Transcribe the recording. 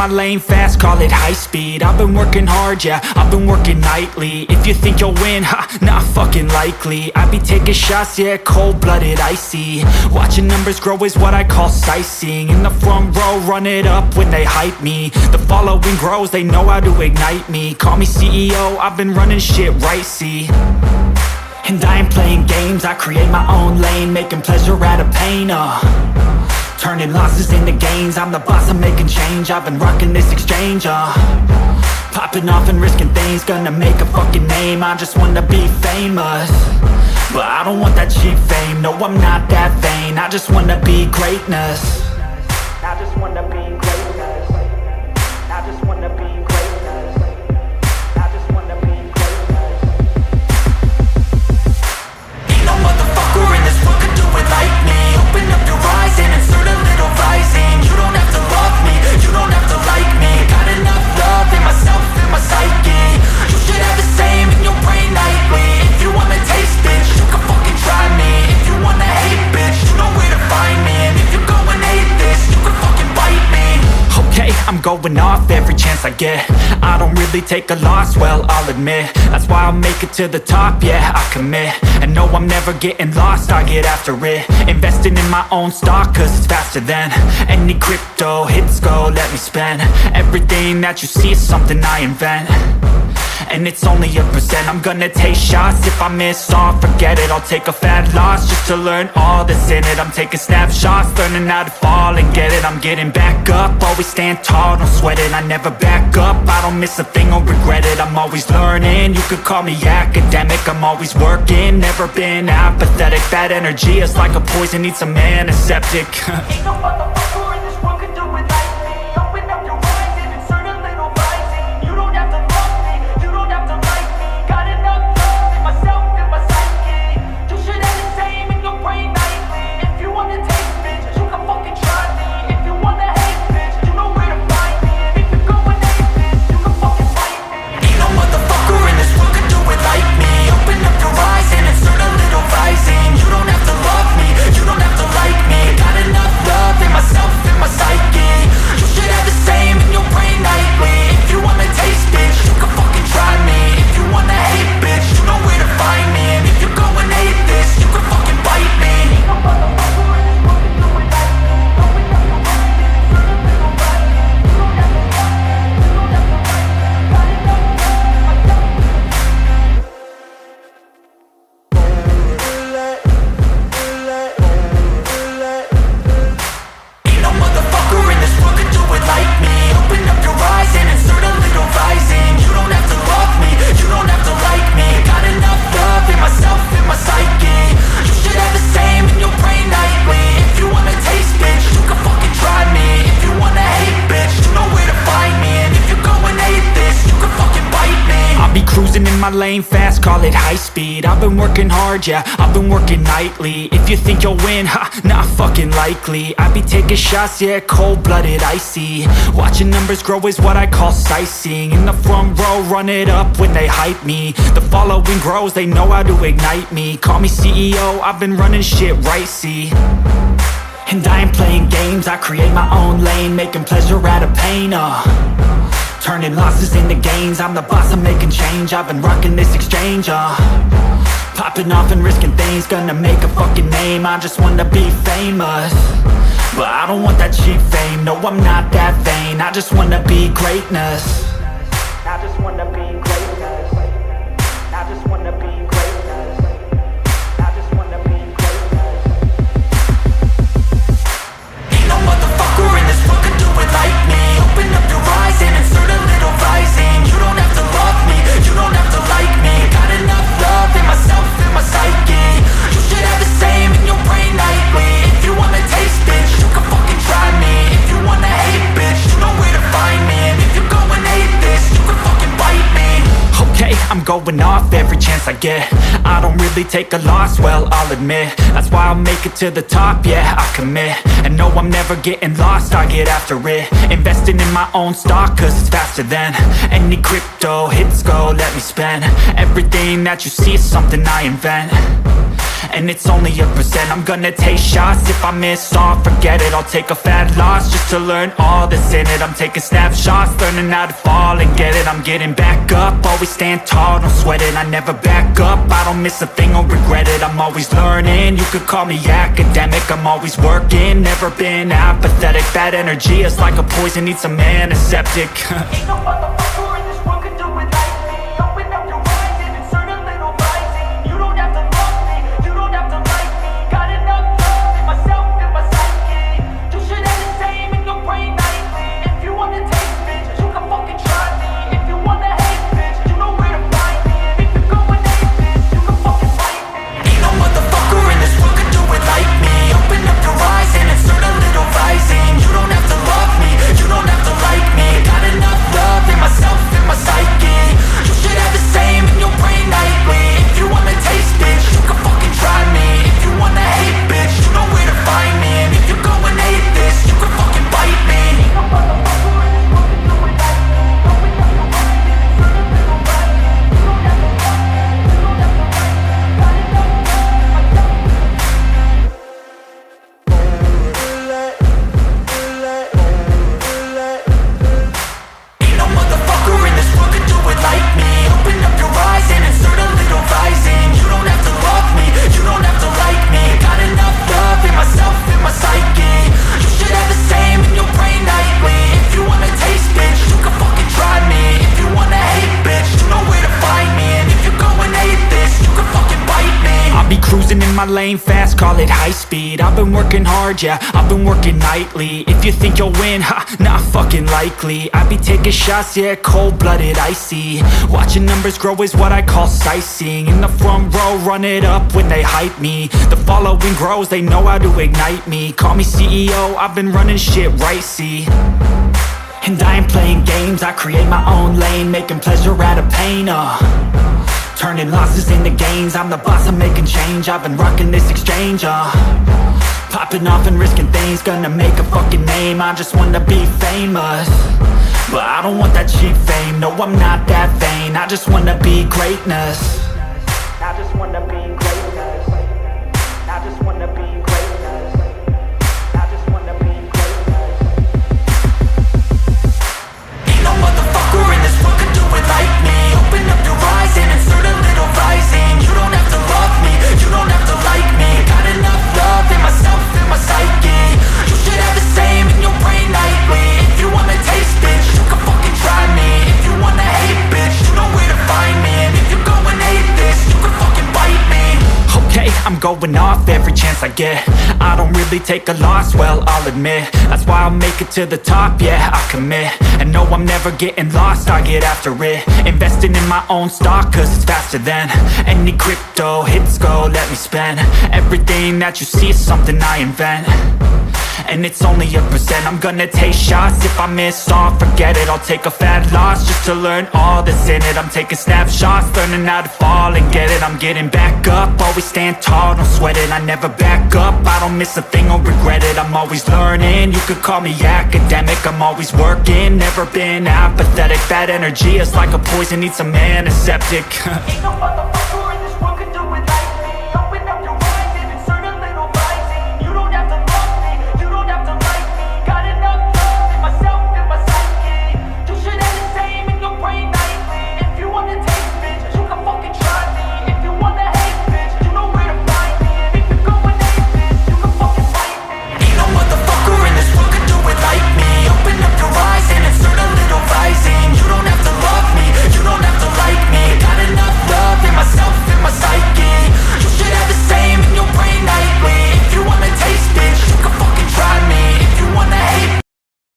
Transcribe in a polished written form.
my lane fast, call it high speed. I've been working hard, yeah, I've been working nightly. If you think you'll win, ha, not fucking likely. I be taking shots, yeah, cold-blooded, icy. Watching numbers grow is what I call sightseeing. In the front row, run it up when they hype me. The following grows, they know how to ignite me. Call me CEO, I've been running shit right, see. And I ain't playing games, I create my own lane, making pleasure out of pain, turning losses into gains. I'm the boss, I'm making change. I've been rocking this exchange, popping off and risking things. Gonna make a fucking name. I just wanna be famous, but I don't want that cheap fame. No, I'm not that vain. I just wanna be greatness. I just wanna be greatness. I just wanna be greatness. I just wanna be greatness. Ain't no motherfucker in this world could do it like me. Open up your eyes and insert a little rising. You don't have to love me, you don't have to like me. Got enough love in myself, in my psyche. You should have the same in your brain nightly. If you wanna taste, bitch, you can fucking try me. If you wanna hate, bitch, you know where to find me. And if you go and hate this, you can fucking bite me. Okay, I'm going off every chance I get. I don't really take a loss, well, I'll admit. That's why I'll make it to the top, yeah, I commit. And no, I'm never getting lost, I get after it. Investing in my own stock, cause it's faster than any crypto hits go, let me spend. Everything that you see is something I invent, and it's only a percent. I'm gonna take shots, if I miss all, forget it. I'll take a fat loss just to learn all that's in it. I'm taking snapshots, learning how to fall and get it. I'm getting back up, always stand tall, don't sweat it. I never back up, I don't miss a thing or regret it. I'm always learning, you could call me academic. I'm always working, never been apathetic. Bad energy is like a poison, needs some antiseptic. Ain't no motherfucker in this world could do it like me. Open up your eyes and insert a little rising. You don't have to love me, you don't have to like me. Got enough love in myself, in my psyche. You should have the same in your brain nightly. If you wanna taste, bitch, you can fucking try me. If you wanna hate, bitch, you know where to find me. And if you go and hate this, you can fucking fight me. Ain't no motherfucker in this world could do it like me. Open up your eyes and insert a little rising. You don't have to love me, you don't have to like me. Got enough love in myself, in my psyche. You should have the same in your brain nightly. If you wanna taste, bitch, you can fucking try me. If you wanna hate, bitch, you know where to find me. And if you go and hate this, you can fucking bite me. Ain't no motherfucker in this world could do it like me. Open up your eyes and insert a little rising. You don't have to love me, you don't have to like me. Got enough love in myself, in my Ain't no motherfucker in this world could do it like me. Open up your eyes and insert a little rising. You don't have to love me, you don't have to like me. Got enough love in myself, in my psyche. You should have the same in your brain nightly. If you wanna taste, bitch, you can fucking try me. If you wanna hate, bitch, you know where to find me. And if you go and hate this, you can fucking bite me. I'll be cruising in my lane fast, call it high speed. I've been working hard, yeah, I've been working nightly. If you think you'll win, ha, not fucking likely. I be taking shots, yeah, cold-blooded, icy. Watching numbers grow is what I call sightseeing. In the front row, run it up when they hype me. The following grows, they know how to ignite me. Call me CEO, I've been running shit right, see. And I ain't playing games, I create my own lane, making pleasure out of pain, turning losses into gains. I'm the boss, I'm making change. I've been rocking this exchange, popping off and risking things. Gonna make a fucking name. I just wanna be famous, but I don't want that cheap fame. No, I'm not that vain. I just wanna be greatness. I just wanna be greatness. I just wanna be greatness. I just wanna be greatness. Ain't no motherfucker in this world could do it like me. Open up your eyes and insert a little rising. You don't have to love me, you don't have to like me. Got enough love in myself, in my psyche. You should have the same in your brain nightly. If you wanna taste, bitch, you can fucking try me. If you wanna hate, bitch, you know where to find me. And if you go and hate this, you can fucking bite me. Okay, I'm going off every chance I get. I don't really take a loss, well, I'll admit. That's why I'll make it to the top, yeah, I commit. And no, I'm never getting lost, I get after it. Investing in my own stock, cause it's faster than any crypto hits go, let me spend. Everything that you see is something I invent, and it's only a percent. I'm gonna take shots, if I miss all, forget it. I'll take a fat loss just to learn all that's in it. I'm taking snapshots, learning how to fall and get it. I'm getting back up, always stand tall, don't sweat it. I never back up, I don't miss a thing or regret it. I'm always learning, you could call me academic. I'm always working, never been apathetic. Bad energy is like a poison, needs some antiseptic. Ain't no motherfucker in this world can do it like me. Open up your eyes and insert a little rising. You don't have to love me, you don't have to like me. Got enough love in myself and my psyche. You should have the same in your brain nightly. If you wanna taste, bitch, you can fucking try me. If you wanna hate, bitch, you know where to find me. And if you're going hate, bitch, you can fucking fight me. Ain't no motherfucker in this world can do it like me. Open up your eyes and insert a little rising. You don't have to love me, you don't have to like me. Got enough love in myself and my psyche. You should have the same in your brain nightly. If you wanna taste, bitch, you can fucking try me. If you wanna hate, bitch, you know where to find me. And if you're going hate this, you can fucking bite me. Ain't no motherfucker in this world can do it like me. Open up your eyes and insert a little rising. You don't have to love me, you don't have to like me. Got enough love in myself. Ain't no motherfucker in this world can do it like me. Open up your eyes and insert a little rising. You don't have to love me, you don't have to like me. Got enough love in myself and my psyche. You should have the same in your brain nightly. If you wanna taste, bitch, you can fucking try me. If you wanna hate, bitch, you know where to find me. And if you're going hate this, you can fucking bite me. I'll be cruising in my lane fast, call it high speed. I've been working hard, yeah, I've been working nightly. If you think you'll win, ha, not fucking likely. I be taking shots, yeah, cold-blooded, icy. Watching numbers grow is what I call sightseeing. In the front row, run it up when they hype me. The following grows, they know how to ignite me. Call me CEO, I've been running shit right, see. And I ain't playing games, I create my own lane, making pleasure out of pain, turning losses into gains, I'm the boss, I'm making change. I've been rocking this exchange, popping off and risking things, gonna make a fucking name. I just wanna be famous, but I don't want that cheap fame. No, I'm not that vain, I just wanna be greatness. I just wanna be greatness. I just wanna be greatness. I just wanna be greatness. Ain't no motherfucker in this world can do it like me. Open up your eyes and insert a little rising. You don't have to love me, you don't have to like me. Got enough love in myself and my psyche. You should have the same in your brain nightly. If you wanna taste, bitch, you can fucking try me. If you wanna hate, bitch, you know where to find me. And if you're going hate this, you can fucking bite me. Okay, I'm going off every chance I get. I don't really take a loss, well, I'll admit. That's why I'll make it to the top, yeah, I commit. And no, I'm never getting lost, I get after it. Investing in my own stock, cause it's faster than any crypto hits go, let me spend. Everything that you see is something I invent, and it's only a percent. I'm gonna take shots, if I miss all, forget it. I'll take a fat loss just to learn all that's in it. I'm taking snapshots, learning how to fall and get it. I'm getting back up, always stand tall, don't sweat it. I never back up, I don't miss a thing or regret it. I'm always learning, you could call me academic. I'm always working, never been apathetic. Bad energy is like a poison, needs some antiseptic. Ain't no